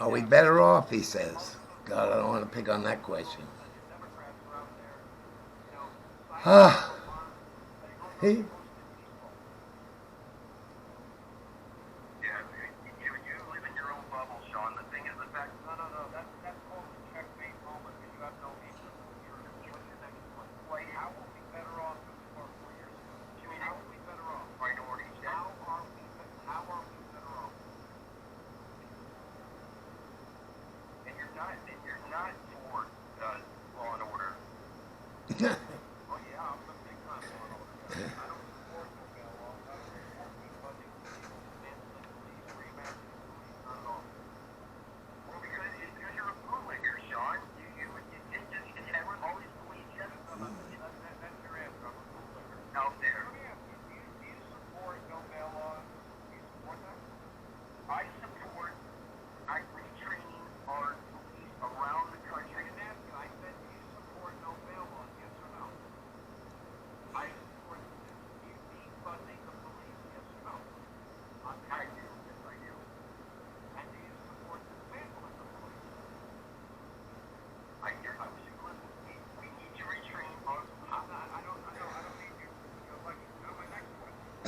Are we better off, he says. God, I don't want to pick on that question. Ah, he,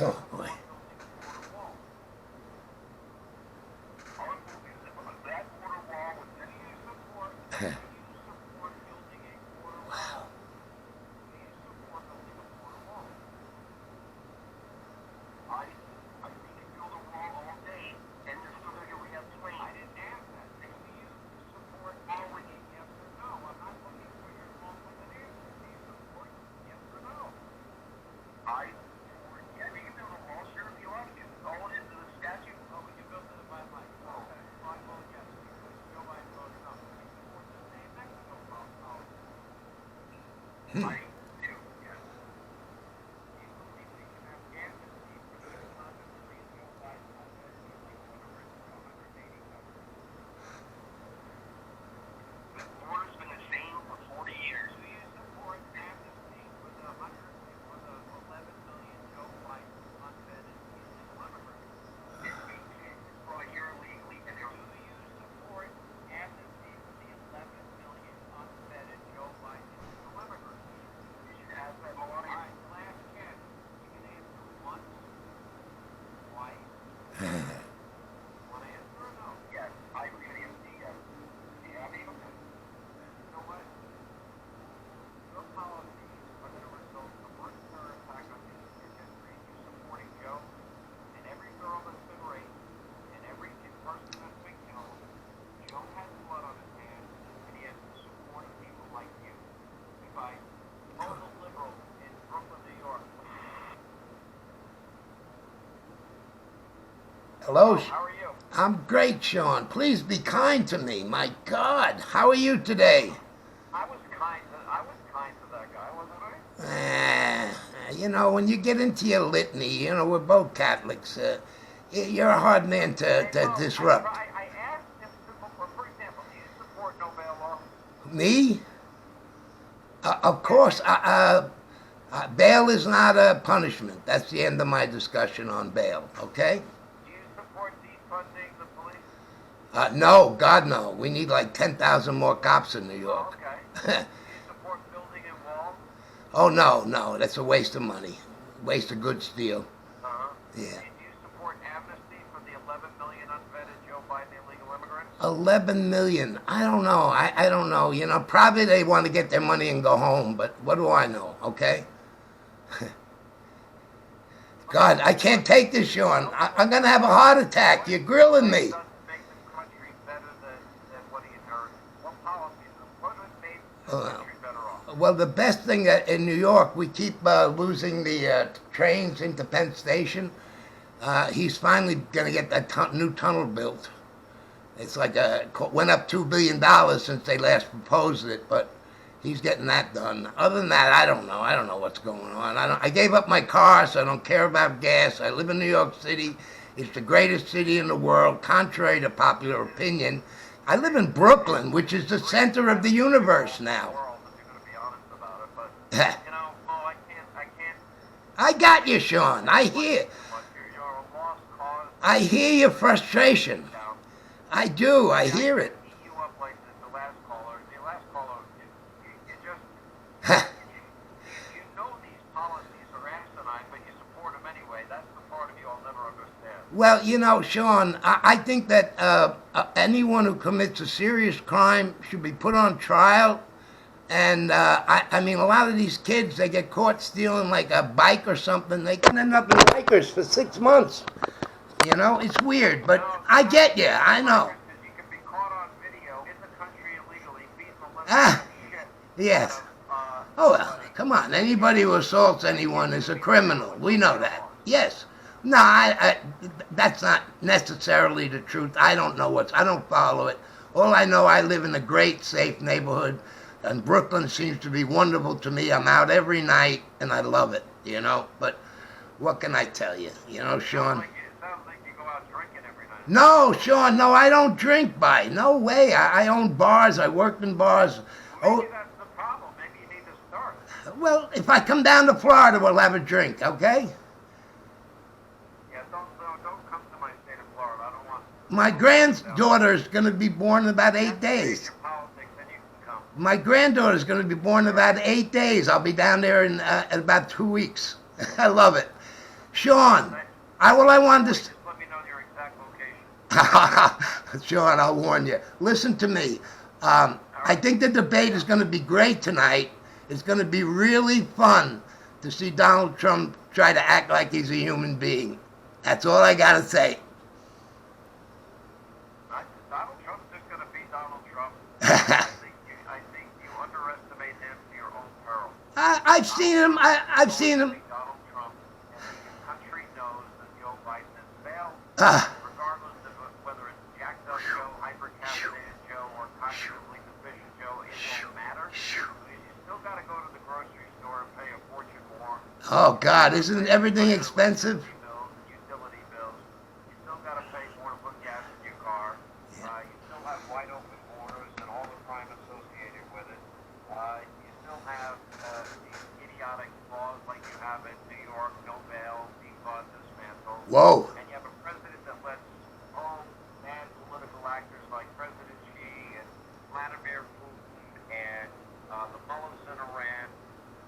oh boy. Hello. How are you? I'm great, Sean. Please be kind to me. My God, how are you today? I was kind to that guy, wasn't I? When you get into your litany, we're both Catholics. You're a hard man to disrupt. I asked him, for example, do you support no bail law? Me? Of course. Bail is not a punishment. That's the end of my discussion on bail. Okay? Do you support defunding the police? No, God, no. We need like 10,000 more cops in New York. Okay. Do you support building a wall? Oh, no. That's a waste of money. Waste of good steel. Uh-huh. Yeah. Do you support amnesty for the 11 million unvetted Joe Biden illegal immigrants? 11 million. I don't know. I don't know. Probably they want to get their money and go home, but what do I know, okay? God, I can't take this, Sean. I'm going to have a heart attack. You're grilling me. What doesn't make this country better than what he inherited? What policies? What has made this country better off? Well, the best thing in New York, we keep losing the trains into Penn Station. He's finally going to get that new tunnel built. It's like went up $2 billion since they last proposed it, but he's getting that done. Other than that, I don't know. I don't know what's going on. I gave up my car, so I don't care about gas. I live in New York City. It's the greatest city in the world, contrary to popular opinion. I live in Brooklyn, which is the center of the universe now. World, if you're going to be honest about it, but Mo, I can't. I got you, Sean. I hear. You're a lost cause. I hear your frustration. I do. I hear it. Eat you up like the last caller. The last caller, you just you know these policies are asinine, but you support them anyway. That's the part of you I'll never understand. Well, you know, Sean, I think that anyone who commits a serious crime should be put on trial. And I mean, a lot of these kids, they get caught stealing like a bike or something. They can end up in Rikers for 6 months. You know, it's weird, but I get you. I know. You can be caught on video in the country illegally beating the living Ah, shit. yes. Uh, Oh, well, come on. Anybody who assaults anyone is a criminal. We know that. Yes. No, that's not necessarily the truth. I don't know I don't follow it. All I know, I live in a great, safe neighborhood, and Brooklyn seems to be wonderful to me. I'm out every night, and I love it, you know. But what can I tell you? You know, Sean. It sounds like you go out drinking every night. No, Sean, no, I don't drink by. No way. I own bars. I worked in bars. Oh, Maybe that's the problem. Maybe you need to start. well, if I come down to Florida, we'll have a drink, okay? Yeah, don't come to my state of Florida. I don't want. My granddaughter's going to be born in about 8 days. Your politics, then you can come. My granddaughter's going to be born in about 8 days. I'll be down there in about 2 weeks. I love it. Sean, I wanted to... Just let me know your exact location. Sean, I'll warn you. Listen to me. I think the debate is going to be great tonight. It's going to be really fun to see Donald Trump try to act like he's a human being. That's all I got to say. Donald Trump's just going to be Donald Trump. I think you underestimate him to your own peril. I've seen him. I've seen him. Donald Trump, and the country knows that Joe Biden has failed, Ah. regardless of whether it's jacked up Joe, hyper-caffeinated Joe, or cognitively deficient Joe. It won't matter. You still got to go to the grocery store and pay a fortune more. Oh, God, isn't everything expensive? Utility bills. You still got to pay more to put gas in your car. You still have wide open borders and all the crime associated with it. You still have these idiotic laws like you have in New York, no bail, defund, dismantle. Whoa. And you have a president that lets mad political actors like President Xi and Vladimir Putin and the mullahs in Iran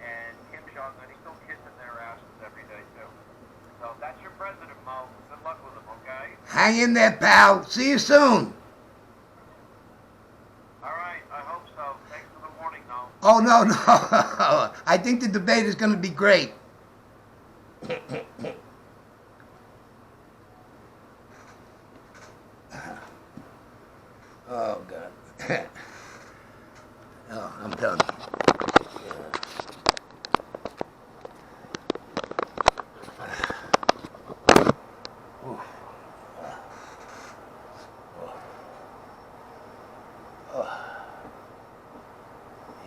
and Kim Jong-un, he's still kissing their asses every day, too. So that's your president, Mo. Good luck with him, okay? Hang in there, pal. See you soon. All right, I hope so. Thanks for the warning, though. Oh, no, no. I think the debate is going to be great. Oh, God. Oh, I'm done.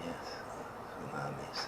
Yes, tsunamis.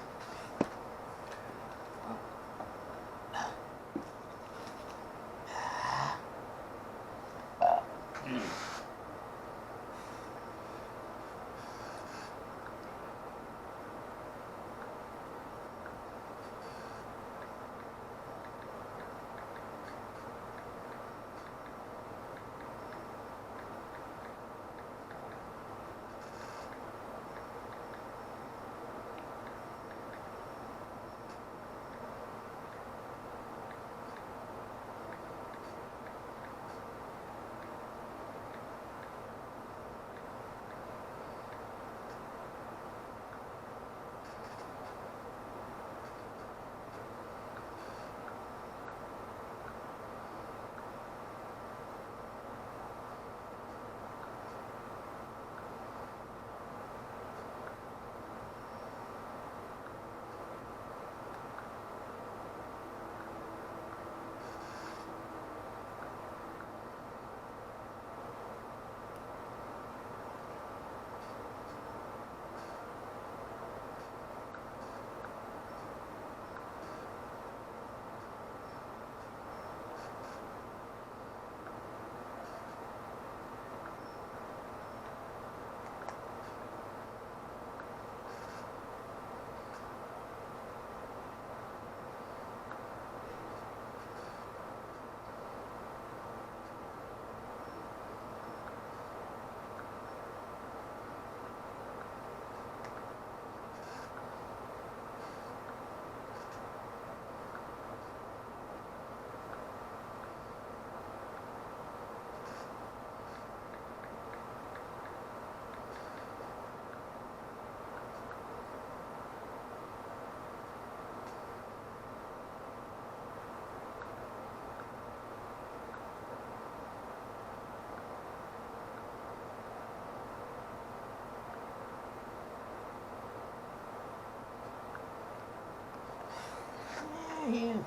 here.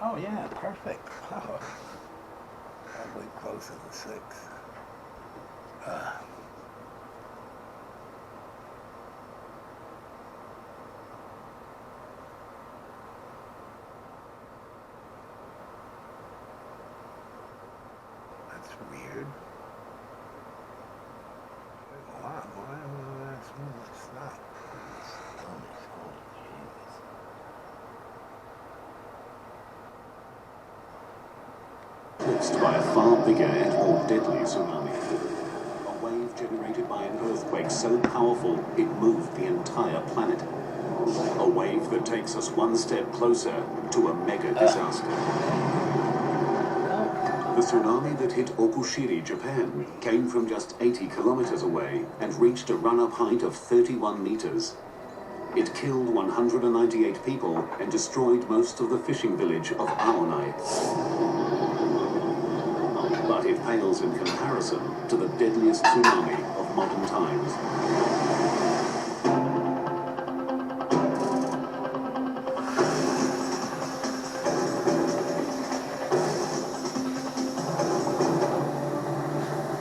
Oh yeah, perfect. Oh, probably closer to 6. That's weird. There's a lot. Why am I asking it stop? Eclipsed by a far bigger and more deadly tsunami. A wave generated by an earthquake so powerful it moved the entire planet. A wave that takes us one step closer to a mega disaster. The tsunami that hit Okushiri, Japan, came from just 80 kilometers away and reached a run-up height of 31 meters. It killed 198 people and destroyed most of the fishing village of Aonai. But it pales in comparison to the deadliest tsunami of modern times.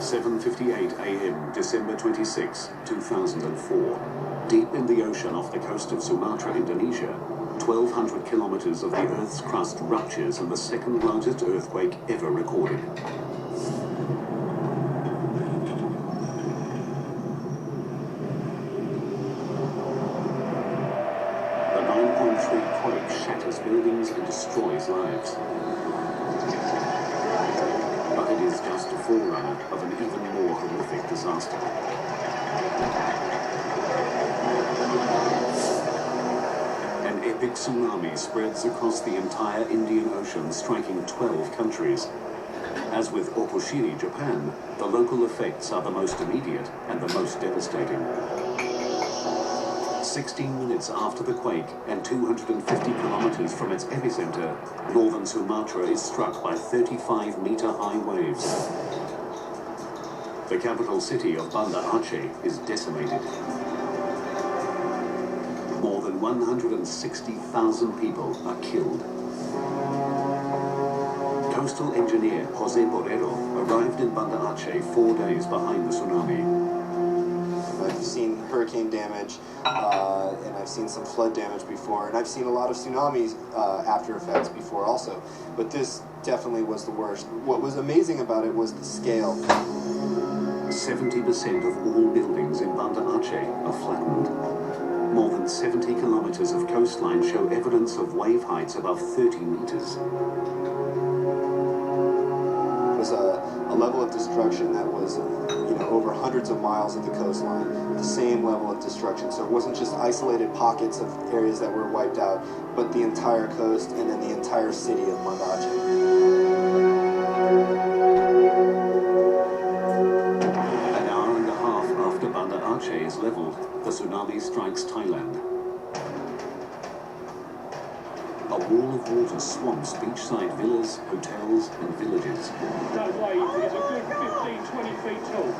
(7:58 a.m. December 26, 2004). Deep in the ocean off the coast of Sumatra, Indonesia, 1,200 kilometers of the Earth's crust ruptures in the second largest earthquake ever recorded. The 9.3 quake shatters buildings and destroys lives. But it is just a forerunner of an even more horrific disaster. An epic tsunami spreads across the entire Indian Ocean, striking 12 countries. As with Okushiri, Japan, the local effects are the most immediate and the most devastating. 16 minutes after the quake and 250 kilometers from its epicenter, northern Sumatra is struck by 35-meter-high waves. The capital city of Banda Aceh is decimated. More than 160,000 people are killed. Coastal engineer Jose Borrero arrived in Banda Aceh 4 days behind the tsunami. I've seen hurricane damage, and I've seen some flood damage before, and I've seen a lot of tsunamis after effects before also, but this definitely was the worst. What was amazing about it was the scale. 70% of all buildings in Banda Aceh are flattened. More than 70 kilometers of coastline show evidence of wave heights above 30 meters. It was a level of destruction that was, over hundreds of miles of the coastline, the same level of destruction. So it wasn't just isolated pockets of areas that were wiped out, but the entire coast and then the entire city of Banda Aceh. An hour and a half after Banda Aceh is leveled, the tsunami strikes Thailand. A wall of water swamps beachside villas, hotels, and villages. That wave is a good 15-20 feet tall.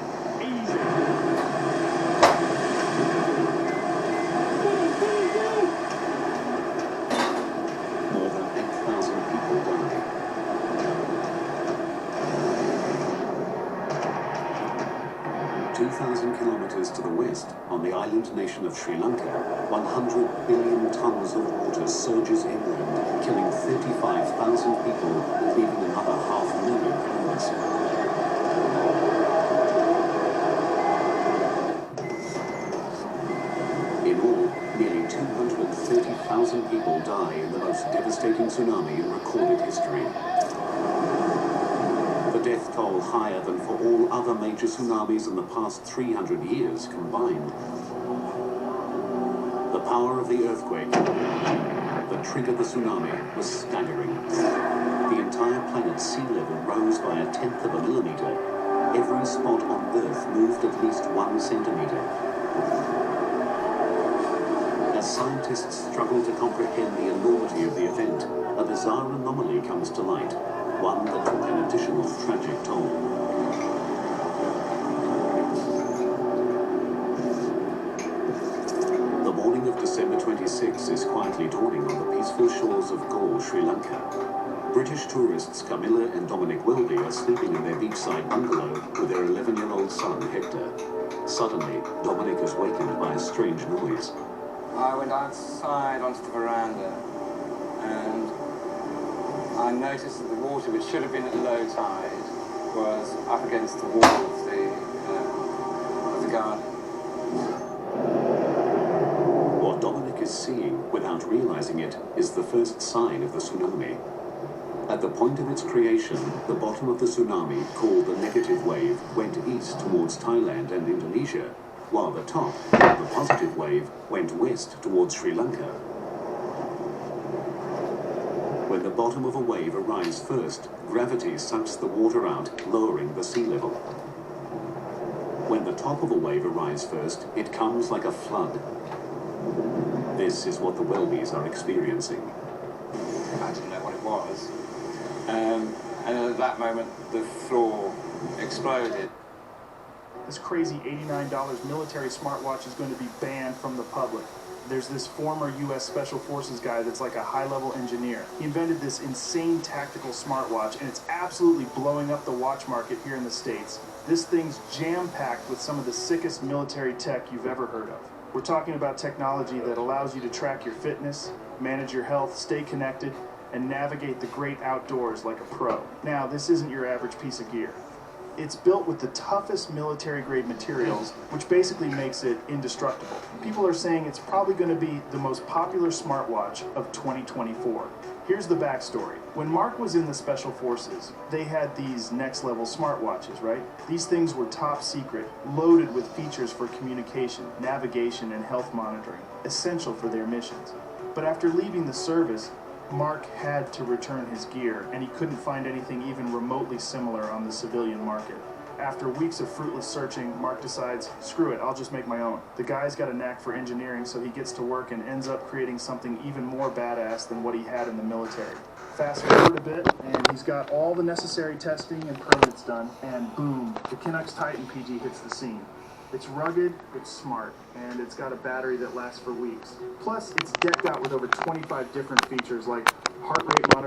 Easy. More than 8,000 people die. 2,000 kilometers to the west, on the island nation of Sri Lanka, 100 billion tons of water surges inland, killing 35,000 people and leaving another 500,000 homeless. In all, nearly 230,000 people die in the most devastating tsunami in recorded history. The death toll higher than for all other major tsunamis in the past 300 years combined. The power of the earthquake that triggered the tsunami was staggering. The entire planet's sea level rose by 1/10 of a millimeter. Every spot on Earth moved at least 1 centimeter. As scientists struggle to comprehend the enormity of the event, a bizarre anomaly comes to light, one that took an additional tragic toll. The morning of December 26 is quietly dawning on the peaceful shores of Gore, Sri Lanka. British tourists Camilla and Dominic Welby are sleeping in their beachside bungalow with their 11-year-old son Hector. Suddenly, Dominic is wakened by a strange noise. I went outside onto the veranda and I noticed that the water, which should have been at low tide, was up against the wall of the garden. What Dominic is seeing, without realizing it, is the first sign of the tsunami. At the point of its creation, the bottom of the tsunami, called the negative wave, went east towards Thailand and Indonesia, while the top, the positive wave, went west towards Sri Lanka. When the bottom of a wave arrives first, gravity sucks the water out, lowering the sea level. When the top of a wave arrives first, it comes like a flood. This is what the Welbys are experiencing. I didn't know what it was. And at that moment, the floor exploded. This crazy $89 military smartwatch is going to be banned from the public. There's this former U.S. Special Forces guy that's like a high-level engineer. He invented this insane tactical smartwatch, and it's absolutely blowing up the watch market here in the States. This thing's jam-packed with some of the sickest military tech you've ever heard of. We're talking about technology that allows you to track your fitness, manage your health, stay connected, and navigate the great outdoors like a pro. Now, this isn't your average piece of gear. It's built with the toughest military-grade materials, which basically makes it indestructible. People are saying it's probably going to be the most popular smartwatch of 2024. Here's the backstory. When Mark was in the Special Forces, they had these next-level smartwatches, right? These things were top secret, loaded with features for communication, navigation, and health monitoring, essential for their missions. But after leaving the service, Mark had to return his gear, and he couldn't find anything even remotely similar on the civilian market. After weeks of fruitless searching, Mark decides, screw it, I'll just make my own. The guy's got a knack for engineering, so he gets to work and ends up creating something even more badass than what he had in the military. Fast forward a bit, and he's got all the necessary testing and permits done, and boom, the Kinex Titan PG hits the scene. It's rugged, it's smart, and it's got a battery that lasts for weeks. Plus, it's decked out with over 25 different features like heart rate monitoring,